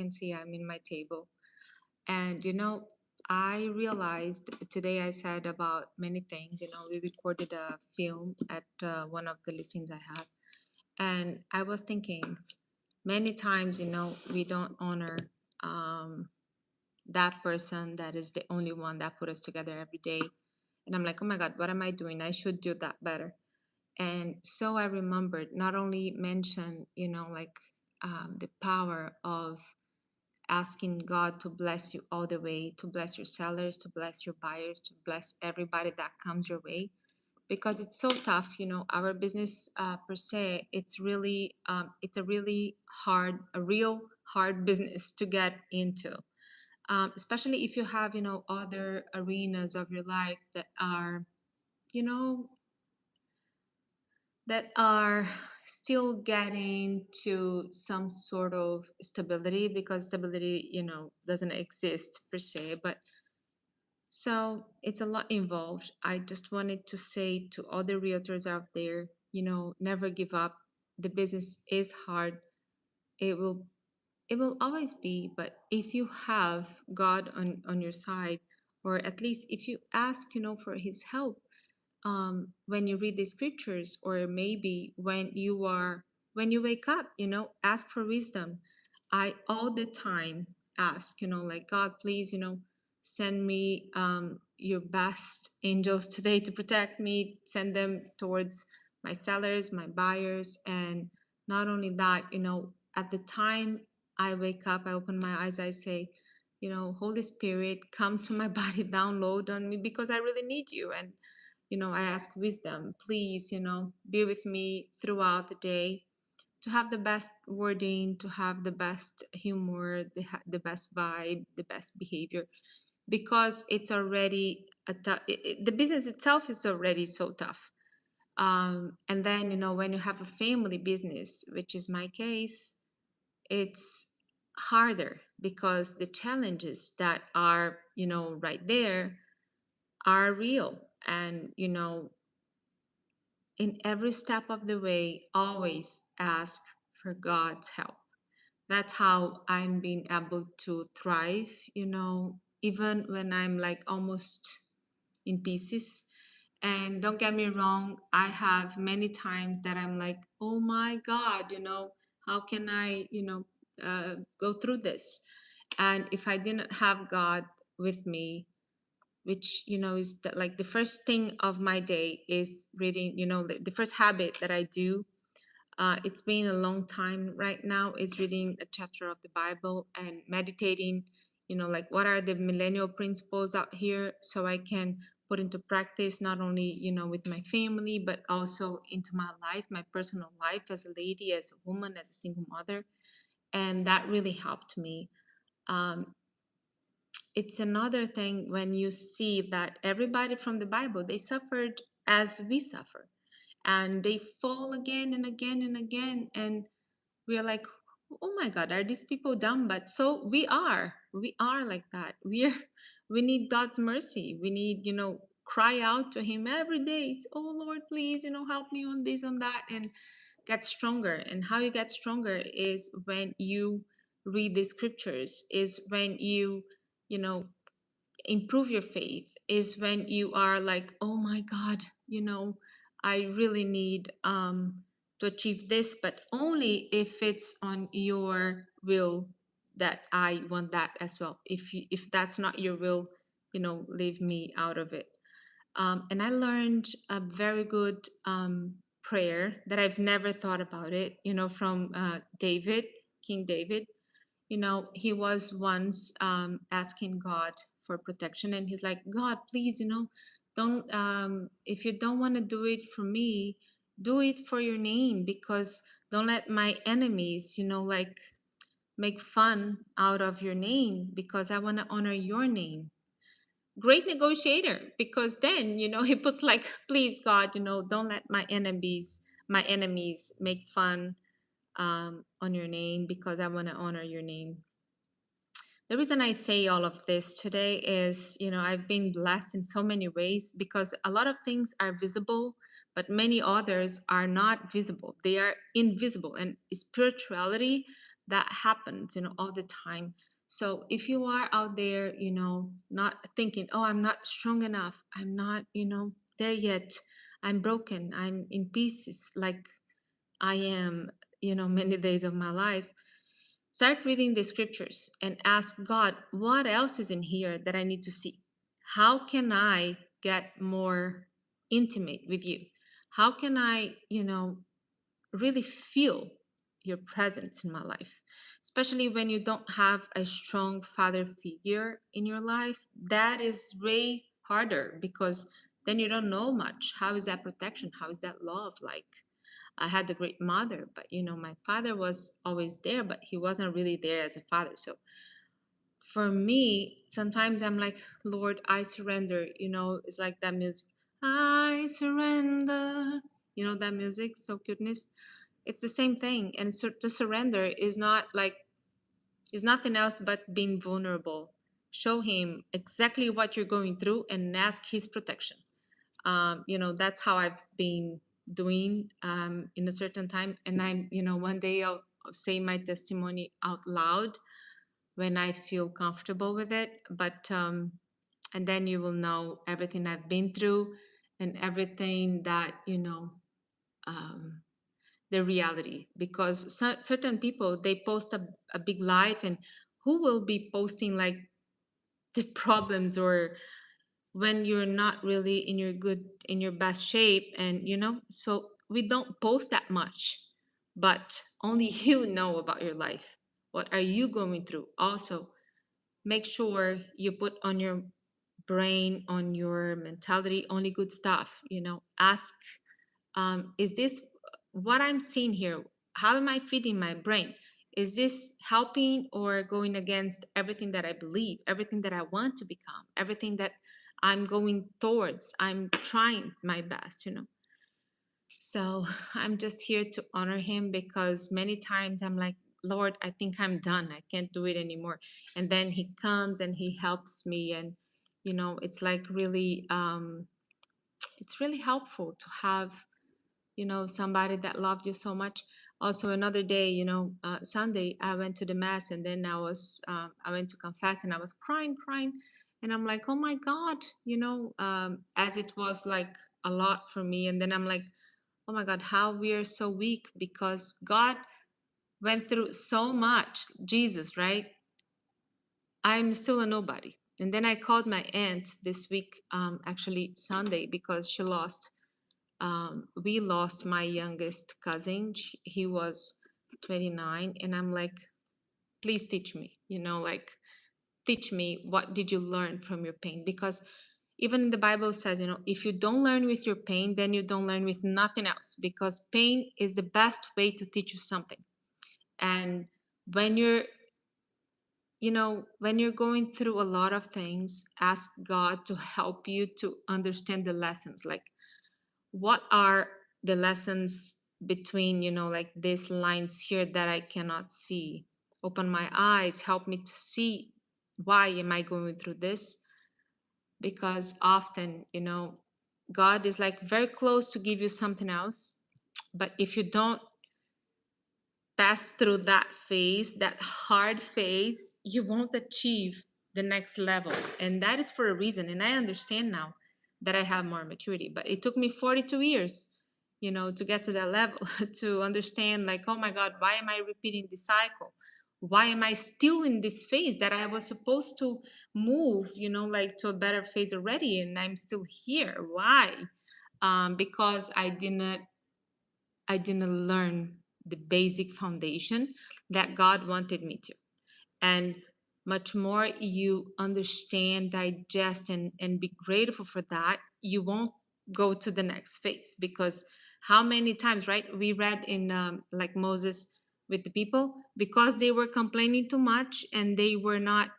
can see I'm in my table. And, I realized today I said about many things. We recorded a film at one of the listings I have. And I was thinking many times, we don't honor um, that person that is the only one that put us together every day. And I'm like, oh my God, what am I doing? I should do that better. And so I remembered not only mention, the power of asking God to bless you all the way, to bless your sellers, to bless your buyers, to bless everybody that comes your way, because it's so tough. Our business per se, it's a really hard, a real hard business to get into, especially if you have, other arenas of your life you know, that are still getting to some sort of stability, because stability, doesn't exist per se. But so it's a lot involved. I just wanted to say to other realtors out there, never give up. The business is hard. It will it will always be. But if you have God on your side, or at least if you ask, for his help, when you read the scriptures, or maybe when you wake up, ask for wisdom. I all the time ask, like, God, please, send me your best angels today to protect me. Send them towards my sellers, my buyers. And not only that, at the time I wake up, I open my eyes, I say, Holy Spirit, come to my body, download on me, because I really need you. And I ask wisdom, please, be with me throughout the day, to have the best wording, to have the best humor, the best vibe, the best behavior, because it's already the business itself is already so tough. And then, when you have a family business, which is my case, it's harder, because the challenges that are, right there are real. And, in every step of the way, always ask for God's help. That's how I'm being able to thrive, even when I'm like almost in pieces. And don't get me wrong, I have many times that I'm like, oh my God, how can I, go through this? And if I didn't have God with me, which, is like the first thing of my day is reading, the first habit that I do, it's been a long time right now, is reading a chapter of the Bible and meditating, like what are the millennial principles out here, so I can put into practice, not only, with my family, but also into my life, my personal life, as a lady, as a woman, as a single mother. And that really helped me. Um, it's another thing when you see that everybody from the Bible, they suffered as we suffer, and they fall again and again and again. And we are like, oh my God, are these people dumb? But so we are like that. We need God's mercy. We need, cry out to him every day. Oh Lord, please, help me on this, on that, and get stronger. And how you get stronger is when you read the scriptures, is when you know improve your faith, is when you are like, oh my God, I really need to achieve this, but only if it's on your will, that I want that as well. If that's not your will, leave me out of it. And I learned a very good prayer that I've never thought about it, from David, King David. He was once asking God for protection, and he's like, God, please, don't, if you don't want to do it for me, do it for your name, because don't let my enemies, like, make fun out of your name, because I want to honor your name. Great negotiator, because then, he puts like, please God, don't let my enemies make fun on your name, because I want to honor your name. The reason I say all of this today is, I've been blessed in so many ways, because a lot of things are visible, but many others are not visible. They are invisible. And spirituality, that happens, all the time. So if you are out there, not thinking, oh, I'm not strong enough, I'm not, there yet, I'm broken, I'm in pieces, like I am, many days of my life, start reading the scriptures and ask God, what else is in here that I need to see? How can I get more intimate with you? How can I, really feel your presence in my life? Especially when you don't have a strong father figure in your life, that is way harder because then you don't know much. How is that protection? How is that love like? I had a great mother, but my father was always there, but he wasn't really there as a father. So for me, sometimes I'm like, Lord, I surrender. It's like that music. I surrender. That music, so cuteness. It's the same thing. And so to surrender is nothing else but being vulnerable. Show him exactly what you're going through and ask his protection. That's how I've been doing in a certain time. And one day I'll say my testimony out loud when I feel comfortable with it. But and then you will know everything I've been through and everything that um, the reality. Because certain people, they post a big life, and who will be posting like the problems, or when you're not really in your best shape, and so we don't post that much, but only you know about your life. What are you going through? Also, make sure you put on your brain, on your mentality, only good stuff. Ask, is this what I'm seeing here? How am I feeding my brain? Is this helping or going against everything that I believe, everything that I want to become, everything that I'm going towards? I'm trying my best, So I'm just here to honor him, because many times I'm like, Lord, I think I'm done. I can't do it anymore. And then he comes and he helps me. And, it's like really, it's really helpful to have somebody that loved you so much. Also, another day, Sunday, I went to the mass, and then I went to confess, and I was crying, and I'm like, oh my God, as it was like a lot for me. And then I'm like, oh my God, how we are so weak, because God went through so much. Jesus, right? I'm still a nobody. And then I called my aunt this week, actually Sunday, because we lost my youngest cousin. He was 29. And I'm like, please teach me, like, teach me, what did you learn from your pain? Because even the Bible says, if you don't learn with your pain, then you don't learn with nothing else, because pain is the best way to teach you something. And when you're going through a lot of things, ask God to help you to understand the lessons. Like, what are the lessons between, like these lines here that I cannot see? Open my eyes, help me to see, why am I going through this? Because often, God is like very close to give you something else, but if you don't pass through that phase, that hard phase, you won't achieve the next level. And that is for a reason. And I understand now that I have more maturity, but it took me 42 years, to get to that level, to understand, like, oh my God, why am I repeating this cycle? Why am I still in this phase that I was supposed to move, like to a better phase already? And I'm still here. Why? Because I didn't learn the basic foundation that God wanted me to. And much more you understand, digest, and be grateful for that, you won't go to the next phase. Because how many times, right? We read in like Moses with the people, because they were complaining too much and they were not,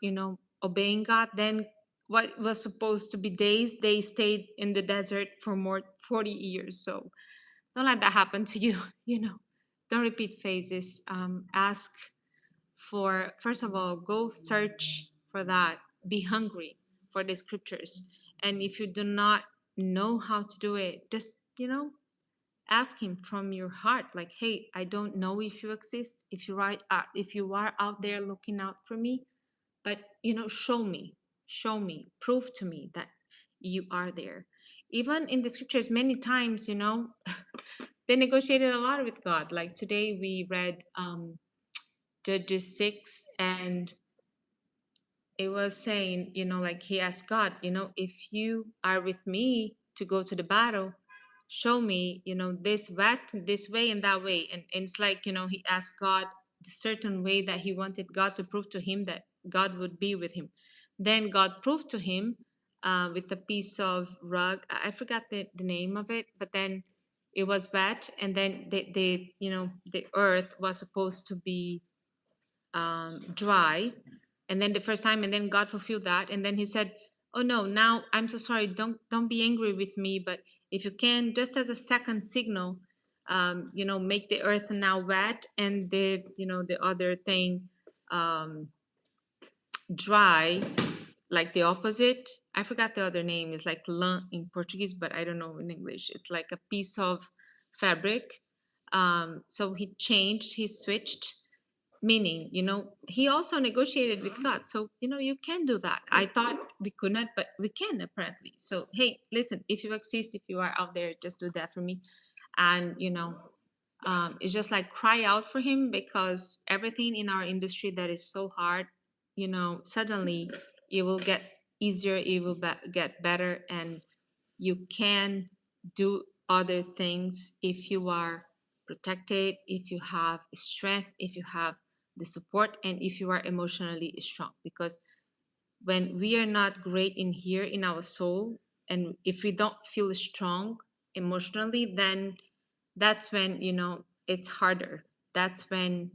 obeying God. Then what was supposed to be days, they stayed in the desert for more 40 years. So don't let that happen to you. Don't repeat phases. Ask for, first of all, go search for that. Be hungry for the scriptures. And if you do not know how to do it, just ask him from your heart, like, hey, I don't know if you exist, if you are out there looking out for me, but show me, prove to me that you are there. Even in the scriptures, many times, they negotiated a lot with God. Like today we read Judges 6, and it was saying, like he asked God, if you are with me to go to the battle, show me, this way and that way. And it's like, he asked God the certain way that he wanted God to prove to him that God would be with him. Then God proved to him with a piece of rug. I forgot the name of it, but then it was wet. And then the earth was supposed to be dry, and then the first time, and then God fulfilled that, and then he said, oh no, now I'm so sorry, don't be angry with me, but if you can, just as a second signal, make the earth now wet, and the other thing um dry, like the opposite. I forgot the other name. Is like lã in Portuguese, but I don't know in English. It's like a piece of fabric. So he switched, meaning, he also negotiated with God. So, you can do that. I thought we could not, but we can apparently. So, hey, listen, if you exist, if you are out there, just do that for me. And, it's just like cry out for him, because everything in our industry that is so hard, suddenly it will get easier, it will get better, and you can do other things if you are protected, if you have strength, if you have the support, and if you are emotionally strong. Because when we are not great in here in our soul, and if we don't feel strong emotionally, then that's when, it's harder. That's when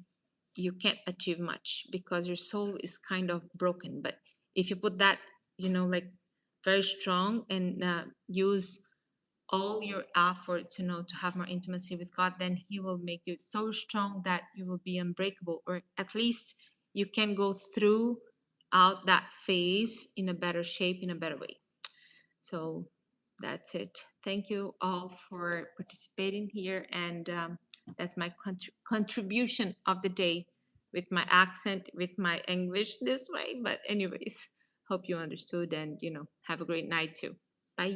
you can't achieve much, because your soul is kind of broken. But if you put that, like very strong, and use all your effort, to have more intimacy with God, then he will make you so strong that you will be unbreakable, or at least you can go through out that phase in a better shape, in a better way. So that's it. Thank you all for participating here, and that's my contribution of the day, with my accent, with my English this way. But anyways, hope you understood, and have a great night too. Bye.